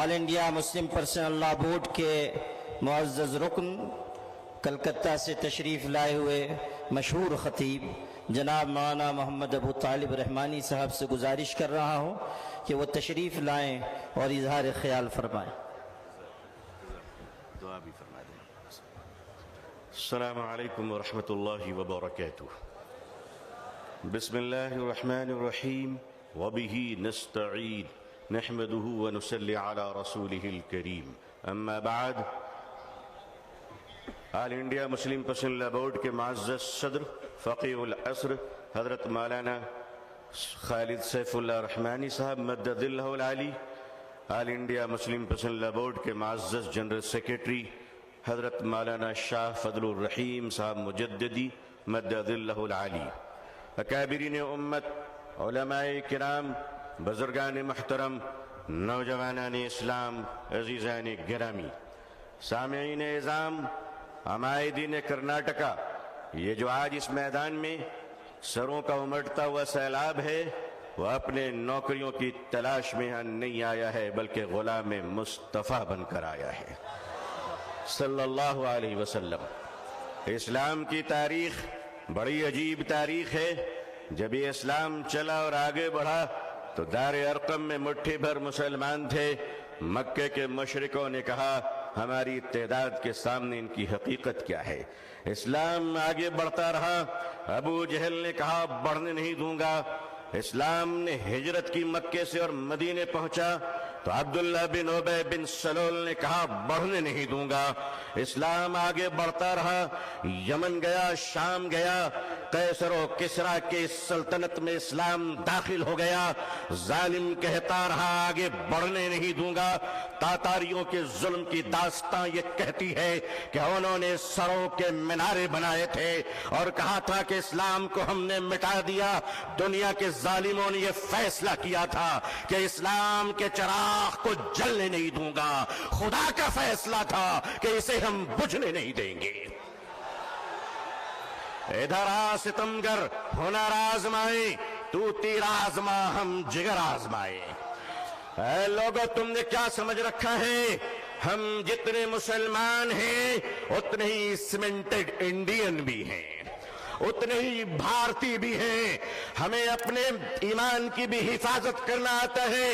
آل India Muslim personal لا board کے معزز رکن کلکتہ سے تشریف لائے ہوئے مشہور خطیب جناب مولانا محمد ابو طالب رحمانی صاحب سے گزارش کر رہا ہوں کہ وہ تشریف لائیں اور اظہار خیال فرمائیں۔ دعا بھی فرما دیں۔ السلام علیکم ورحمۃ اللہ وبرکاتہ۔ بسم اللہ الرحمن الرحیم وبہ نستعین نحمدہ ونصلی علی رسولہ الکریم، اما بعد۔ آل انڈیا مسلم پرسنل لا بورڈ کے معزز صدر فقیہ العصر حضرت مولانا خالد سیف اللہ رحمانی صاحب مدد اللہ العالی، آل انڈیا مسلم پرسنل لا بورڈ کے معزز جنرل سیکریٹری حضرت مولانا شاہ فضل الرحیم صاحب مجددی مدد اللہ العالی، اکابرین امت، علماء کرام، بزرگان محترم، نوجوانان اسلام، عزیزان گرامی، سامعین اعظام، عمائدین کرناٹکا، یہ جو آج اس میدان میں سروں کا امٹتا ہوا سیلاب ہے وہ اپنے نوکریوں کی تلاش میں یہاں نہیں آیا ہے بلکہ غلام مصطفیٰ بن کر آیا ہے صلی اللہ علیہ وسلم۔ اسلام کی تاریخ بڑی عجیب تاریخ ہے۔ جب یہ اسلام چلا اور آگے بڑھا تو دار ارقم میں مٹھی بھر مسلمان تھے۔ مکے کے مشرکوں نے کہا ہماری تعداد کے سامنے ان کی حقیقت کیا ہے۔ اسلام آگے بڑھتا رہا، ابو جہل نے کہا بڑھنے نہیں دوں گا۔ اسلام نے ہجرت کی مکے سے اور مدینے پہنچا تو عبداللہ بن ابی بن سلول نے کہا بڑھنے نہیں دوں گا۔ اسلام آگے بڑھتا رہا، یمن گیا، شام گیا، قیصر و کسریٰ کے سلطنت میں اسلام داخل ہو گیا۔ ظالم کہتا رہا آگے بڑھنے نہیں دوں گا۔ تاتاریوں کے ظلم کی داستان یہ کہتی ہے کہ انہوں نے سروں کے مینارے بنائے تھے اور کہا تھا کہ اسلام کو ہم نے مٹا دیا۔ دنیا کے ظالموں نے یہ فیصلہ کیا تھا کہ اسلام کے چراغ کو جلنے نہیں دوں گا۔ خدا کا فیصلہ تھا کہ اسے ہم بجھنے نہیں دیں گے۔ ادھر آ ستمگر، ہنر آزمائے، تو تیر آزما ہم جگر آزمائے۔ اے لوگو تم نے کیا سمجھ رکھا ہے؟ ہم جتنے مسلمان ہیں اتنے ہی سیمنٹڈ انڈین بھی ہیں، اتنے ہی بھارتی بھی ہیں۔ ہمیں اپنے ایمان کی بھی حفاظت کرنا آتا ہے،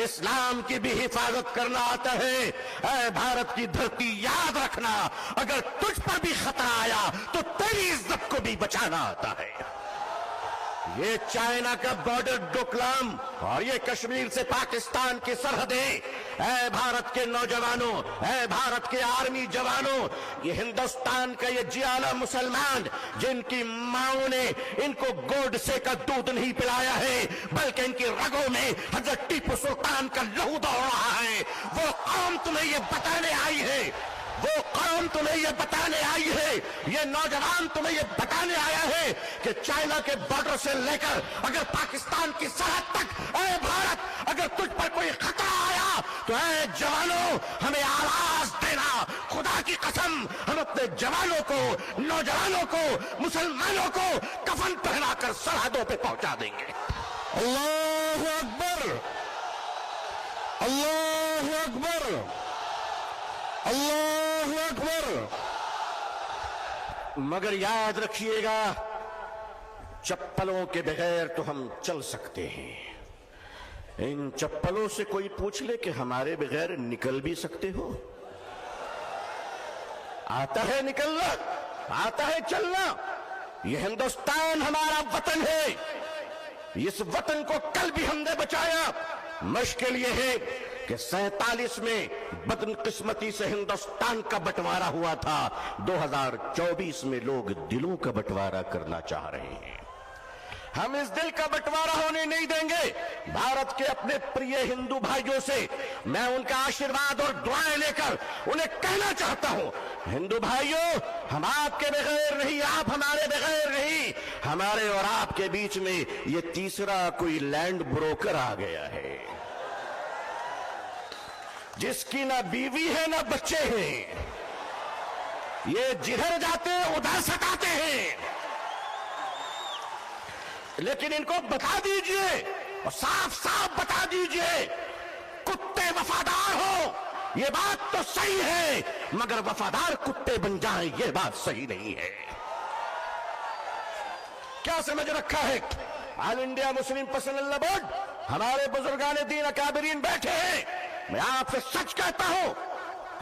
اسلام کی بھی حفاظت کرنا آتا ہے۔ اے بھارت کی دھرتی یاد رکھنا، اگر تجھ پر بھی خطرہ آیا تو تیری عزت کو بھی بچانا آتا ہے۔ یہ چائنا کا بارڈر ڈوکلام اور یہ کشمیر سے پاکستان کی سرحدیں، اے بھارت کے نوجوانوں، اے بھارت کے آرمی جوانوں، یہ ہندوستان کا یہ جیالا مسلمان جن کی ماؤں نے ان کو گوڈسے کا دودھ نہیں پلایا ہے بلکہ ان کی رگوں میں حضرت ٹیپو سلطان کا لہو دوڑ رہا ہے، وہ قوم تمہیں یہ بتانے آئی ہے، وہ قوم تمہیں یہ بتانے آئی ہے، یہ نوجوان تمہیں یہ بتانے آیا ہے کہ چائنا کے بارڈر سے لے کر اگر پاکستان کی سرحد تک، اے بھارت اگر تجھ پر کوئی خطرہ آیا تو اے جوانوں ہمیں آواز دینا۔ خدا کی قسم ہم اپنے جوانوں کو، نوجوانوں کو، مسلمانوں کو کفن پہنا کر سرحدوں پہ پہنچا دیں گے۔ اللہ اکبر، اللہ اکبر، اللہ اکبر۔ مگر یاد رکھیے گا چپلوں کے بغیر تو ہم چل سکتے ہیں، ان چپلوں سے کوئی پوچھ لے کہ ہمارے بغیر نکل بھی سکتے ہو؟ آتا ہے نکلنا، آتا ہے چلنا۔ یہ ہندوستان ہمارا وطن ہے، اس وطن کو کل بھی ہم نے بچایا۔ مشکل یہ ہے کہ 47 میں بدقسمتی سے ہندوستان کا بٹوارا ہوا تھا، 2024 میں لوگ دلوں کا بٹوارا کرنا چاہ رہے ہیں۔ ہم اس دل کا بٹوارا ہونے نہیں دیں گے۔ بھارت کے اپنے پریے ہندو بھائیوں سے میں ان کا آشیرواد اور دعائیں لے کر انہیں کہنا چاہتا ہوں، ہندو بھائیوں ہم آپ کے بغیر نہیں، آپ ہمارے بغیر نہیں۔ ہمارے اور آپ کے بیچ میں یہ تیسرا کوئی لینڈ بروکر آ گیا ہے جس کی نہ بیوی ہے نہ بچے ہیں، یہ جدھر جاتے ہیں ادھر ستاتے ہیں۔ لیکن ان کو بتا دیجئے اور صاف صاف بتا دیجئے، کتے وفادار ہو یہ بات تو صحیح ہے، مگر وفادار کتے بن جائیں یہ بات صحیح نہیں ہے۔ کیا سمجھ رکھا ہے؟ آل انڈیا مسلم پرسنل لا بورڈ، ہمارے بزرگان دین اکابرین بیٹھے ہیں، میں آپ سے سچ کہتا ہوں،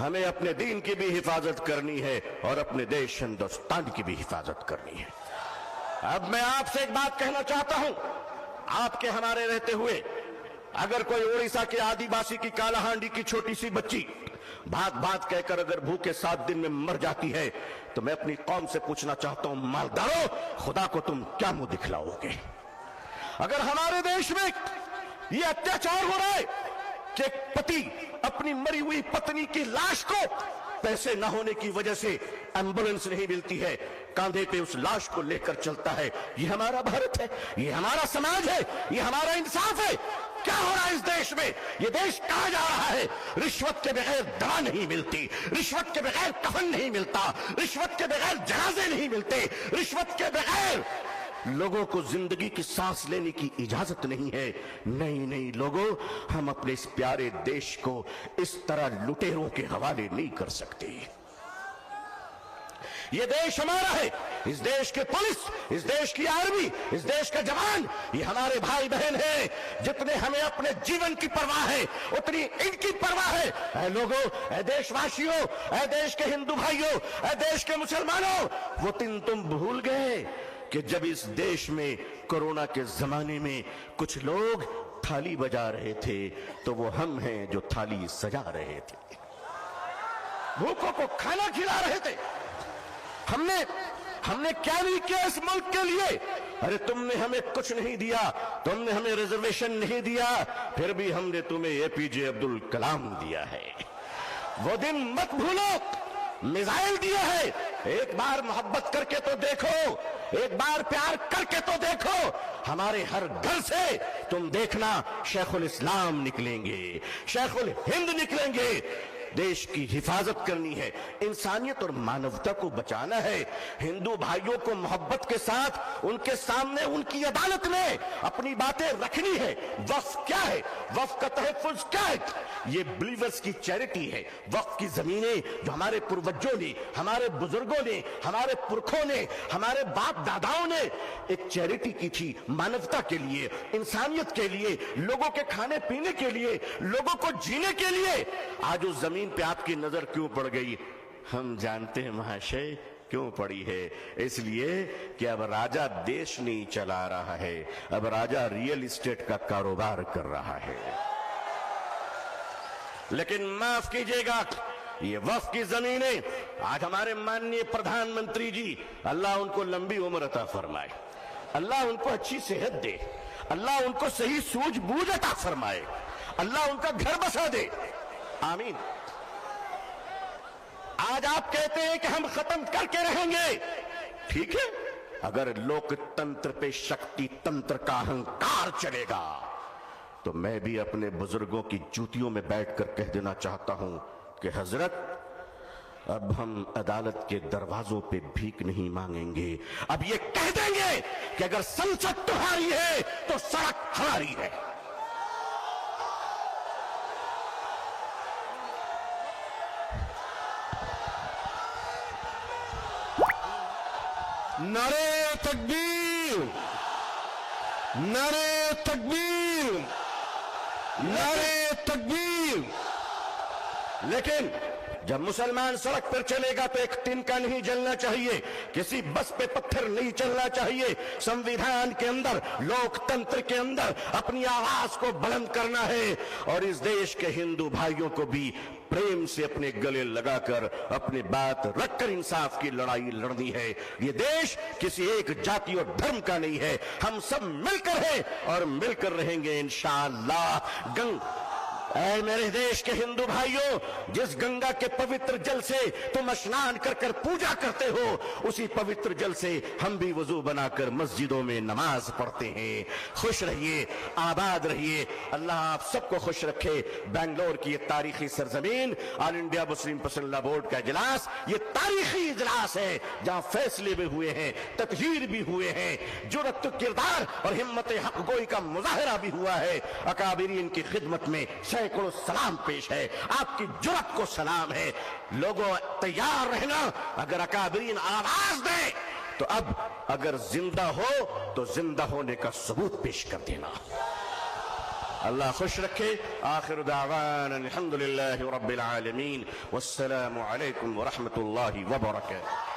ہمیں اپنے دین کی بھی حفاظت کرنی ہے اور اپنے دیش ہندوستان کی بھی حفاظت کرنی ہے۔ اب میں آپ سے ایک بات کہنا چاہتا ہوں، آپ کے ہمارے رہتے ہوئے اگر کوئی اڑیسہ کے آدی باسی کی کالا ہانڈی کی چھوٹی سی بچی بات بات کہہ کر اگر بھوکے 7 دن میں مر جاتی ہے تو میں اپنی قوم سے پوچھنا چاہتا ہوں، مالدارو خدا کو تم کیا منہ دکھلاؤ گے؟ اگر ہمارے دیش میں یہ اتیاچار ہو رہا ہے کہ ایک پتی اپنی مری ہوئی پتنی کی لاش کو پیسے نہ ہونے کی وجہ سے ایمبولنس نہیں ملتی ہے، کاندھے پہ اس لاش کو لے کر چلتا ہے، یہ ہمارا بھارت ہے، یہ ہمارا سماج ہے، یہ ہمارا انصاف ہے؟ کیا ہو رہا ہے اس دیش میں؟ یہ دیش کہاں جا رہا ہے؟ رشوت کے بغیر دوا نہیں ملتی، رشوت کے بغیر کفن نہیں ملتا، رشوت کے بغیر جنازے نہیں ملتے، رشوت کے بغیر لوگوں کو زندگی کی سانس لینے کی اجازت نہیں ہے۔ نہیں لوگوں، ہم اپنے اس پیارے دیش کو اس طرح لٹیروں کے حوالے نہیں کر سکتے۔ یہ دیش ہمارا ہے، اس دیش کے پولیس، اس دیش کی آرمی، اس دیش کا جوان، یہ ہمارے بھائی بہن ہیں۔ جتنے ہمیں اپنے جیون کی پرواہ ہے اتنی ان کی پرواہ ہے۔ اے لوگوں، اے دیش واسیوں، اے دیش کے ہندو بھائیوں، اے دیش کے مسلمانوں، وہ دن تم بھول گئے کہ جب اس دیش میں کورونا کے زمانے میں کچھ لوگ تھالی بجا رہے تھے تو وہ ہم ہیں جو تھالی سجا رہے تھے، بھوکوں کو کھانا کھلا رہے تھے۔ ہم نے کیا نہیں کیا اس ملک کے لیے؟ ارے تم نے ہمیں کچھ نہیں دیا، تم نے ہمیں ریزرویشن نہیں دیا، پھر بھی ہم نے تمہیں اے پی جے عبد الکلام دیا ہے۔ وہ دن مت بھولو، میزائل دیا ہے، ایک بار محبت کر کے تو دیکھو، ایک بار پیار کر کے تو دیکھو۔ ہمارے ہر گھر سے تم دیکھنا شیخ الاسلام نکلیں گے، شیخ الہند نکلیں گے۔ دیش کی حفاظت کرنی ہے، انسانیت اور مانوتا کو بچانا ہے، ہندو بھائیوں کو محبت کے ساتھ ان کے سامنے ان کی عدالت میں اپنی باتیں رکھنی ہے۔ وقف کیا ہے؟ وقف کا تحفظ کیا ہے؟ یہ بلیورز کی چیریٹی ہے۔ وقف کی زمینیں جو ہمارے پروجوں نے، ہمارے بزرگوں نے، ہمارے پرکھوں نے، ہمارے باپ داداؤں نے ایک چیریٹی کی تھی، مانوتا کے لیے، انسانیت کے لیے، لوگوں کے کھانے پینے کے لیے، لوگوں کو جینے کے لیے۔ آج اس زمین پہ آپ کی نظر کیوں پڑ گئی؟ ہم جانتے ہیں مہاشے کیوں پڑی ہے، اس لیے کہ اب راجہ دیش نہیں چلا رہا ہے، اب راجہ ریئل اسٹیٹ کا کاروبار کر رہا ہے۔ لیکن معاف کیجئے گا، یہ وقف کی زمینیں آج ہمارے ماننی پردھان منتری جی، اللہ ان کو لمبی عمر عطا فرمائے، اللہ ان کو اچھی صحت دے، اللہ ان کو صحیح سوجھ بوجھ عطا فرمائے، اللہ ان کا گھر بسا دے، آمین۔ آج آپ کہتے ہیں کہ ہم ختم کر کے رہیں گے، ٹھیک ہے، اگر لوک تنتر پہ شکتی تنتر کا اہنکار چلے گا تو میں بھی اپنے بزرگوں کی جوتیوں میں بیٹھ کر کہہ دینا چاہتا ہوں کہ حضرت اب ہم عدالت کے دروازوں پہ بھیک نہیں مانگیں گے، اب یہ کہہ دیں گے کہ اگر سنسد تمہاری ہے تو سڑک ہماری ہے۔ نعرے تکبیر، نعرے تکبیر، نعرے تکبیر۔ لیکن جب مسلمان سڑک پر چلے گا تو ایک تنکا نہیں جلنا چاہیے، کسی بس پہ پتھر نہیں چلنا چاہیے، سنویدھان کے اندر، لوک تنتر کے اندر اپنی آواز کو بلند کرنا ہے، اور اس دیش کے ہندو بھائیوں کو بھی پریم سے اپنے گلے لگا کر اپنی بات رکھ کر انصاف کی لڑائی لڑنی ہے۔ یہ دیش کسی ایک جاتی اور دھرم کا نہیں ہے، ہم سب مل کر ہیں اور مل کر رہیں گے انشاءاللہ۔ اے میرے دیش کے ہندو بھائیوں، جس گنگا کے پوتر جل سے تم اسنان کر کر پوجا کرتے ہو، اسی پوتر جل سے ہم بھی وضو بنا کر مسجدوں میں نماز پڑھتے ہیں۔ خوش رہیے، آباد رہیے، اللہ آپ سب کو خوش رکھے۔ بنگلور کی یہ تاریخی سرزمین، آل انڈیا مسلم پرسنل لا بورڈ کا اجلاس، یہ تاریخی اجلاس ہے جہاں فیصلے بھی ہوئے ہیں، تطہیر بھی ہوئے ہیں، جرأت کردار اور ہمت حق گوئی کا مظاہرہ بھی ہوا ہے۔ اکابرین کی خدمت میں سینکڑوں سلام پیش ہے، آپ کی جرأت کو سلام ہے۔ لوگوں تیار رہنا، اگر اکابرین آواز دیں تو اب اگر زندہ ہو تو زندہ ہونے کا ثبوت پیش کر دینا۔ اللہ خوش رکھے۔ آخر دعوانا الحمدللہ رب العالمین، والسلام علیکم ورحمۃ اللہ وبرکاتہ۔